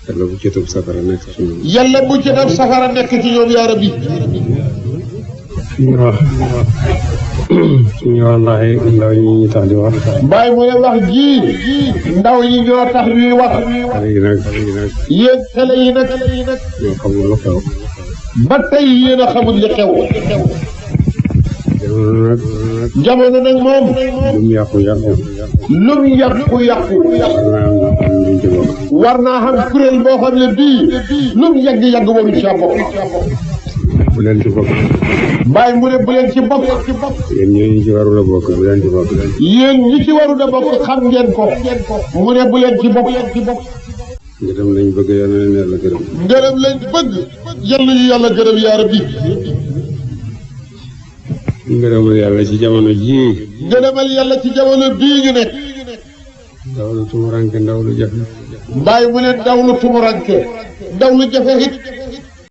yàlla bu ci tëb safara nekk ci ñoom. yàlla bu ci def safara nekk ci ñoom yaa rabbi. suñu wax ndaw yi ñu tax di wax. Baye mu ne wax ji ndaw yi ñoo tax ñuy wax. xale yi nag yéen xale yi nag. ñoo xamul lu xew. ba tey yéen a xamul li xew. jamono nag moom. lu mu yàqu. war naa xam kuréel boo xam ne bii lu mu yàgg waru ci bokk. bu leen ci bokk. Baye mu ne bu leen ci bokk. yéen ñi ci warul a bokk bu leen ci bokk. yéen ñi ci warul a bokk xam ngeen ko. mu ne bu leen ci bokk. ngërëm lañ bëgg yal na leen yàlla gërëm. ngërëm lañ bëgg yal na ñu yàlla gërëm yaa rabbi. ngërëmal yàlla ci jamono jii. ngërëmal yàlla ci jamono bii ñu nekk. ndaw lu tumuranke ndaw lu jafe. Baye mu ne ndaw lu tumuranke ndaw lu jafe it.